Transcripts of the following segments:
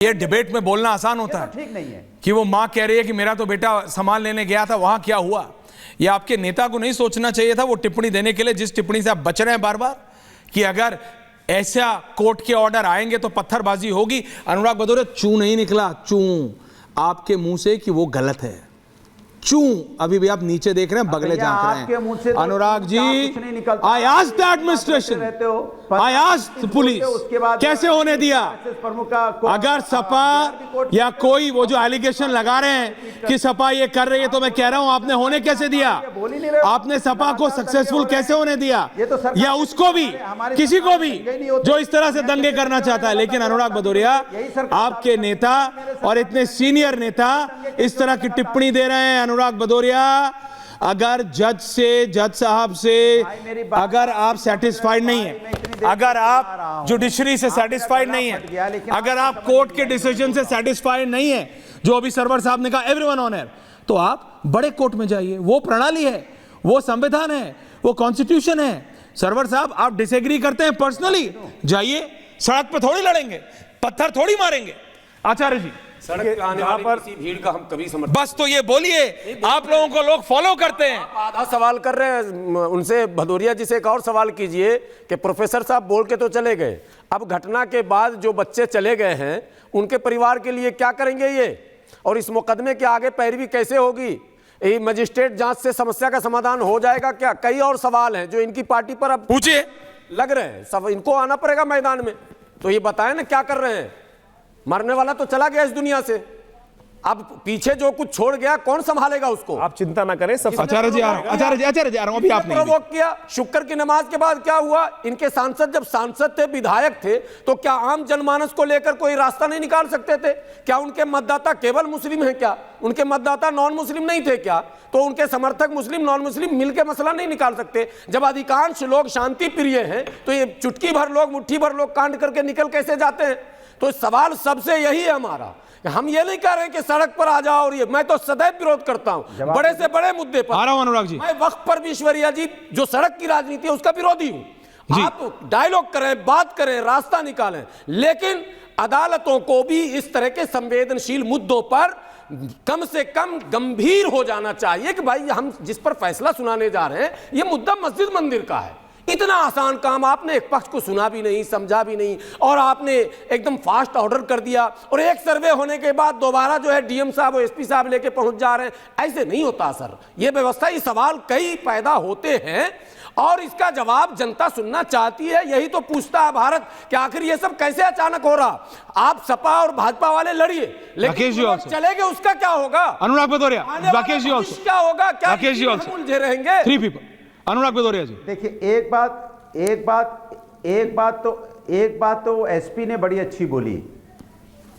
ये डिबेट में बोलना आसान होता है, ठीक नहीं है कि वो माँ कह रही है कि मेरा तो बेटा सामान लेने गया था, वहां क्या हुआ। ये आपके नेता को नहीं सोचना चाहिए था वो टिप्पणी देने के लिए, जिस टिप्पणी से आप बच रहे हैं बार बार, कि अगर ऐसा कोर्ट के ऑर्डर आएंगे तो पत्थरबाजी होगी। अनुराग भदौरिया, चू नहीं निकला, चू आपके मुंह से कि वो गलत है। चू अभी भी आप नीचे देख रहे हैं, बगले झांक रहे हैं। Anurag ji, I asked the administration, I asked the police, कैसे होने दिया? अगर सपा या कोई वो जो एलिगेशन लगा रहे हैं कि सपा ये कर रही है, तो मैं कह रहा हूं आपने होने कैसे दिया? आपने सपा को सक्सेसफुल कैसे होने दिया? या उसको भी, किसी को भी जो इस तरह से दंगे करना चाहता है। लेकिन अनुराग भदौरिया, आपके नेता और इतने सीनियर नेता इस तरह की टिप्पणी दे रहे हैं। अनुराग भदौरिया, अगर जज साहब से अगर आप सेटिस्फाइड नहीं है, अगर आप जुडिशरी से सेटिस्फाइड नहीं है, अगर आप कोर्ट के डिसीजन से सेटिस्फाइड नहीं है, जो अभी सरवर साहब ने कहा एवरीवन ऑन एयर, तो आप बड़े कोर्ट में जाइए। वो प्रणाली है, वो संविधान है, वो कॉन्स्टिट्यूशन है। सरवर साहब, आप डिसएग्री करते हैं पर्सनली, जाइए, सड़क पे थोड़ी लड़ेंगे, पत्थर थोड़ी मारेंगे। आचार्य जी, सड़क पे आने वाली किसी भीड़ का हम कभी समझ, बस तो ये बोलिए, आप लोगों को लोग फॉलो करते हैं। आधा सवाल कर रहे हैं उनसे, भदौरिया जी से एक और सवाल कीजिए कि प्रोफेसर साहब बोल के तो चले गए, अब घटना के बाद जो बच्चे चले गए हैं उनके परिवार के लिए क्या करेंगे ये, और इस मुकदमे के आगे पैरवी कैसे होगी? ये मजिस्ट्रेट जांच से समस्या का समाधान हो जाएगा क्या? कई और सवाल हैं जो इनकी पार्टी पर अब पूछिए, लग रहे हैं। सब इनको आना पड़ेगा मैदान में, तो ये बताएं ना क्या कर रहे हैं। मरने वाला तो चला गया इस दुनिया से, अब पीछे जो कुछ छोड़ गया कौन संभालेगा उसको? आप चिंता ना करें, सब आचार्य जी आ रहा हूं, आचार्य जी आ रहा हूं, अभी आपने प्रोवोक किया। शुक्र की नमाज के बाद क्या हुआ? इनके सांसद जब सांसद थे, विधायक थे, तो क्या आम जनमानस को लेकर कोई रास्ता नहीं निकाल सकते थे? क्या उनके मतदाता केवल मुस्लिम हैं क्या? उनके मतदाता नॉन मुस्लिम नहीं थे क्या? तो उनके समर्थक मुस्लिम नॉन मुस्लिम मिलकर मसला नहीं निकाल सकते? जब अधिकांश लोग शांति प्रिय हैं, तो ये चुटकी भर लोग, मुट्ठी भर लोग कांड करके निकल कैसे जाते हैं? तो सवाल सबसे यही है हमारा, हम ये नहीं कह रहे कि सड़क पर आ जाओ, और ये मैं तो सदैव विरोध करता हूं बड़े से बड़े मुद्दे पर। आ रहा हूं अनुराग जी, मैं वक्फ पर भी ईश्वरिया जी, जो सड़क की राजनीति है उसका विरोधी हूं। आप डायलॉग करें, बात करें, रास्ता निकालें, लेकिन अदालतों को भी इस तरह के संवेदनशील मुद्दों पर कम से कम गंभीर हो जाना चाहिए कि भाई हम जिस पर फैसला सुनाने जा रहे हैं ये मुद्दा मस्जिद मंदिर का है। इतना आसान काम आपने एक पक्ष को सुना भी नहीं, समझा भी नहीं, और आपने एकदम फास्ट ऑर्डर कर दिया, और एक सर्वे होने के बाद दोबारा जो है डीएम साहब और एसपी साहब लेके पहुंच जा रहे हैं। ऐसे नहीं होता सर, ये व्यवस्था, ये सवाल कई पैदा होते हैं और इसका जवाब जनता सुनना चाहती है। यही तो पूछता है भारत कि आखिर ये सब कैसे अचानक हो रहा? आप सपा और भाजपा वाले लड़िए, लेकिन चले गए, उसका क्या होगा? अनुराग भदौरिया, राकेश जी ऑल्सो, क्या होगा? क्या राकेश जी ऑल्सो उलझे रहेंगे? 3 पीपल। अनुराग भदौरिया जी, देखिए, एक बात तो एसपी ने बड़ी अच्छी बोली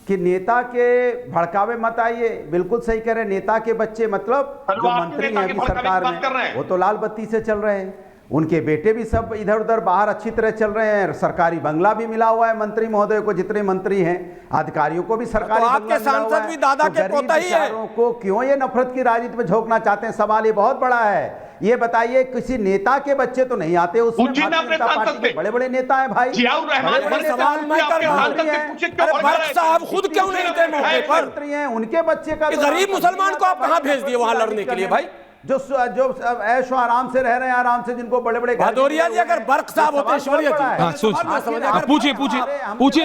कि नेता के भड़कावे मत आइए। बिल्कुल सही कह रहे हैं, नेता के बच्चे मतलब जो मंत्री हैं अभी सरकार में, वो तो लाल बत्ती से चल रहे हैं, उनके बेटे भी सब इधर उधर बाहर अच्छी तरह चल रहे हैं, सरकारी बंगला भी मिला हुआ है मंत्री महोदय को, जितने मंत्री हैं, अधिकारियों को भी सरकारी तो आपके सांसद भी दादा के पोता ही है। को क्यों ये नफरत की राजनीति में झोंकना चाहते हैं? सवाल ये बहुत बड़ा है। ये बताइए, किसी नेता के बच्चे तो नहीं आते उसमें, बड़े बड़े नेता हैं भाई, साहब खुद क्यों नहीं थे मौके पर? मंत्री हैं, उनके बच्चे का गरीब मुसलमान को आप कहां भेज दिए वहां लड़ने के लिए भाई? जो ऐशो आराम से रह रहे हैं, आराम से, जिनको बड़े बड़े भदौरिया जी अगर बर्क साहब होते, ईश्वरिया जी पूछिए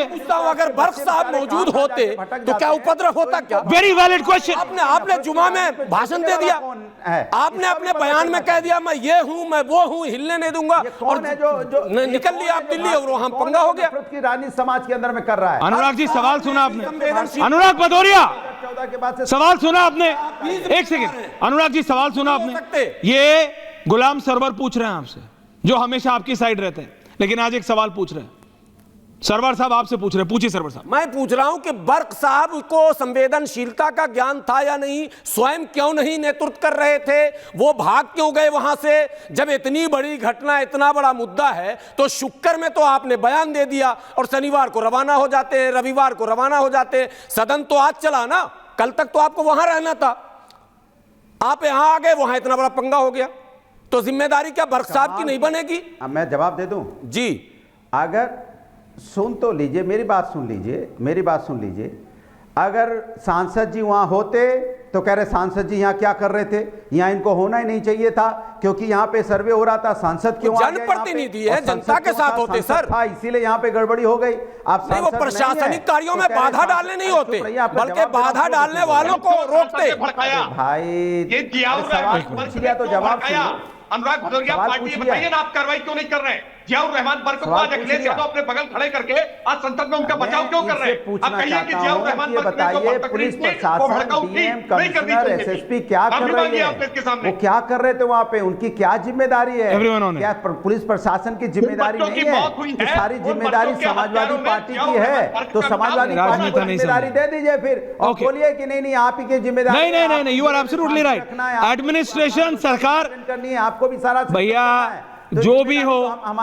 पूछता हूं, अगर बर्क साहब मौजूद होते तो क्या उपद्रव होता? क्या? Very valid question. आपने जुमा में भाषण दे दिया, आपने अपने बयान में कह दिया मैं ये हूं, मैं वो हूं, हिलने नहीं दूंगा, और निकल लिया आप दिल्ली और वहां पंगा हो गया। की राजनीति समाज के अंदर में कर रहा है। अनुराग जी, सवाल सुना आपने? अनुराग भदौरिया, 14 के बाद से सवाल सुना आपने? एक सेकंड, अनुराग जी, सवाल सुना आपने? ये गुलाम सरवर पूछ रहे हैं आपसे, जो हमेशा आपकी साइड रहते हैं, लेकिन आज एक सवाल पूछ रहे हैं। सरवर साहब आपसे पूछ रहे हैं, पूछिए सरवर साहब। मैं पूछ रहा हूं कि बर्क साहब को संवेदनशीलता का ज्ञान था या नहीं? स्वयं क्यों नहीं नेतृत्व कर रहे थे? वो भाग क्यों गए वहां से? जब इतनी बड़ी घटना, इतना बड़ा मुद्दा है, तो शुक्र में तो आपने बयान दे दिया और शनिवार को रवाना हो जाते हैं, रविवार को रवाना हो जाते हैं। सदन तो आज चला ना, कल तक तो आपको वहां रहना था, आप यहां आ गए, वहां इतना बड़ा पंगा हो गया, तो जिम्मेदारी क्या बर्क साहब की नहीं बनेगी? मैं जवाब दे दूं जी। अगर सुन तो लीजिए, मेरी बात सुन लीजिए, अगर सांसद जी वहां होते तो कह रहे सांसद जी यहाँ क्या कर रहे थे, यहाँ इनको होना ही नहीं चाहिए था, क्योंकि यहाँ पे सर्वे हो रहा था, सांसद क्यों आ गए यहाँ पे? जनप्रतिनिधि है, और जनता के साथ होते सर, था, इसीलिए यहाँ पे गड़बड़ी हो गई। आप नहीं, वो प्रशासनिक कार्यों में बाधा डालने नहीं होते, बल्कि बाधा डालने वालों को रोकते। भाई सवाल पूछ लिया तो जवाब सुनिए। अनुराग भदौरिया पार्टी ये बताइए ना, आप कार्रवाई क्यों नहीं कर रहे हैं? जियाउर रहमान बर्क को आज अखिलेश यादव अपने बगल खड़े करके आज संसद में उनका बचाव क्यों कर रहे हैं? आप कहिए कि जियाउर रहमान बर्क बताइए, पुलिस प्रशासन, डीएम, कमिश्नर, एसएसपी क्या कर रहे हैं? वो क्या कर रहे थे वहां पे? उनकी क्या जिम्मेदारी है? क्या पुलिस प्रशासन की जिम्मेदारी नहीं है? तो सारी जिम्मेदारी समाजवादी पार्टी की है, तो समाजवादी पार्टी को जिम्मेदारी दे दीजिए फिर, और बोलिए कि नहीं नहीं आप ही की जिम्मेदारी। नहीं, you are absolutely right. Administration, सरकार करनी है, आपको भी सारा भैया जो भी हो,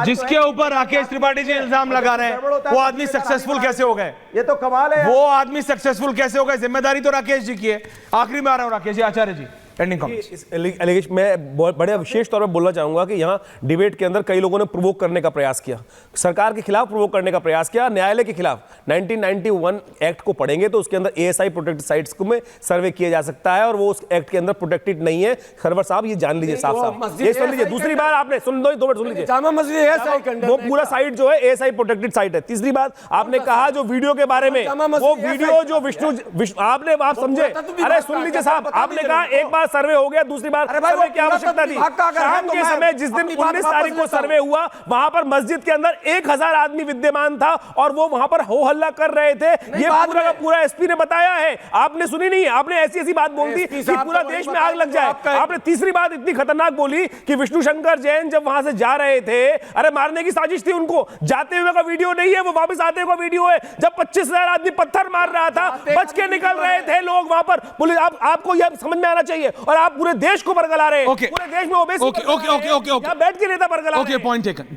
जिसके ऊपर राकेश त्रिपाठी जी इल्जाम लगा रहे हैं, वो आदमी सक्सेसफुल कैसे हो गए? ये तो कमाल है। वो आदमी सक्सेसफुल कैसे हो गए? जिम्मेदारी तो राकेश जी की है। आखिरी में आ रहा हूं राकेश जी, आचार्य जी एंडिंग कमेंट्स। इस एलिगेशन में बहुत बड़े विशेष तौर पर बोलना चाहूंगा कि यहाँ डिबेट के अंदर कई लोगों ने प्रोवोक करने का प्रयास किया, सरकार के खिलाफ प्रोवोक करने का प्रयास किया, न्यायालय के खिलाफ। 1991 एक्ट को पढ़ेंगे तो उसके अंदर एएसआई प्रोटेक्टेड साइट्स में सर्वे किया जा सकता है, और वो उस एक्ट के अंदर प्रोटेक्टेड नहीं है। खरवर साहब ये जान लीजिए, साफ साफ ये सुन लीजिए। दूसरी बात आपने सुन दो मिनट सुन लीजिए, जामा मस्जिद वो पूरा साइट जो है एएसआई प्रोटेक्टेड साइट है। तीसरी बात आपने कहा जो वीडियो के बारे में, वो वीडियो जो विष्णु आपने आप समझे, अरे सुन लीजिए साहब, आपने कहा एक बार सर्वे हो गया, दूसरी बार सर्वे की आवश्यकता थी। शाम के समय जिस दिन 19 तारीख को सर्वे हुआ, वहां पर मस्जिद के अंदर 1000 आदमी विद्यमान था और वो वहां पर हो हल्ला कर रहे थे। ये पूरा का पूरा एसपी ने बताया है, आपने सुनी नहीं, आपने ऐसी ऐसी बात बोल दी कि पूरा देश में आग लग जाए। आपने तीसरी बात इतनी खतरनाक बोली कि विष्णु शंकर जैन जब वहां से जा रहे थे, अरे मारने की साजिश थी उनको, जाते हुए का वीडियो नहीं है, वो वापस आते हुए का वीडियो है, जब 25,000 आदमी पत्थर मार रहा था, बच के निकल रहे थे लोग वहां पर। पुलिस आपको यह समझ में आना चाहिए, और आप पूरे देश को बरगला रहे हैं, पूरे देश में ओबेसी ओके बैठ के नेता बरगला रहे हैं।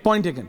Point taken.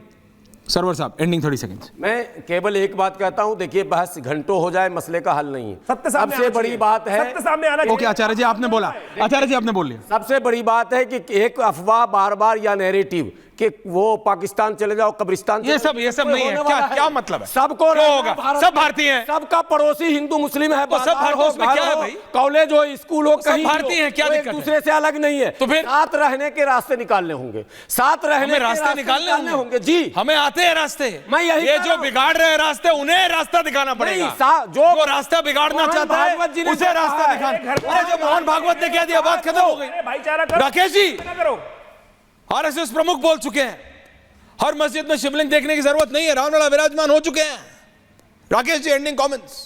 सरवर साहब एंडिंग 30 सेकंड्स। मैं केवल एक बात कहता हूं, देखिए बहस घंटों हो जाए, मसले का हल नहीं है। सत्य सामने सबसे बड़ी बात है, सत्य सामने आना चाहिए। ओके आचार्य जी आपने बोला, आचार्य जी आपने बोल लिया। सबसे बड़ी बात है कि एक अफवाह बार बार या नैरेटिव कि वो पाकिस्तान चले जाओ, कब्रिस्तान ये सब नहीं है। क्या मतलब है? सबको होगा, सब भारतीय हैं, सबका पड़ोसी हिंदू मुस्लिम है, तो सब भारतीय उसमें क्या है भाई? कॉलेज हो, स्कूल हो, कहीं भारतीय हैं, क्या दिक्कत है? एक दूसरे से अलग नहीं है, तो फिर साथ रहने के रास्ते निकालने होंगे, साथ रहने के रास्ते निकालने होंगे जी। हमें आते हैं रास्ते, मैं यही ये जो बिगाड़ रहे हैं रास्ते, उन्हें रास्ता दिखाना पड़ेगा। जो रास्ता बिगाड़ना चाहता है उसे रास्ता दिखाना। अरे जो मोहन भागवत ने कह दिया, बात खत्म हो गई। भाईचारा राकेश जी आरएसएस प्रमुख बोल चुके हैं, हर मस्जिद में शिवलिंग देखने की जरूरत नहीं है, रामलला विराजमान हो चुके हैं। Rakesh ji ending comments.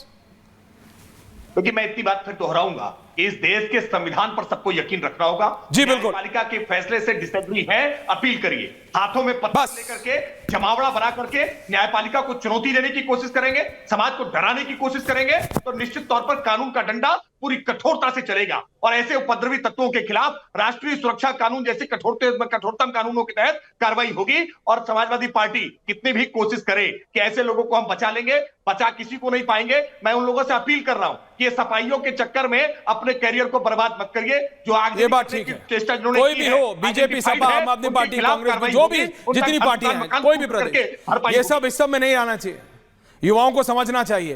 क्योंकि मैं इतनी बात फिर दोहराऊंगा कि इस देश के संविधान पर सबको यकीन रखना होगा। जी बिल्कुल। न्यायपालिका के फैसले से डिसएग्री है, अपील करिए, हाथों में पत्थर लेकर के, जमावड़ा बना करके न्यायपालिका को चुनौती देने की कोशिश करेंगे, समाज को डराने की कोशिश करेंगे, तो निश्चित तौर पर कानून का डंडा पूरी कठोरता से चलेगा, और ऐसे उपद्रवी तत्वों के खिलाफ राष्ट्रीय सुरक्षा कानून जैसे कठोरतम कानूनों के तहत कार्रवाई होगी। और समाजवादी पार्टी कितनी भी कोशिश करे कि ऐसे लोगों को हम बचा लेंगे, बचा किसी को नहीं पाएंगे। मैं उन लोगों से अपील कर रहा हूं कि ये सफाइयों के चक्कर में अपने कैरियर को बर्बाद मत करिए। जो आगे ये बात ठीक है, कोई भी हो, बीजेपी, सपा, आम आदमी पार्टी, कांग्रेस, जो भी जितनी पार्टियां हैं, कोई भी प्रदेश, ये सब इस सब में नहीं आना चाहिए। युवाओं को समझना चाहिए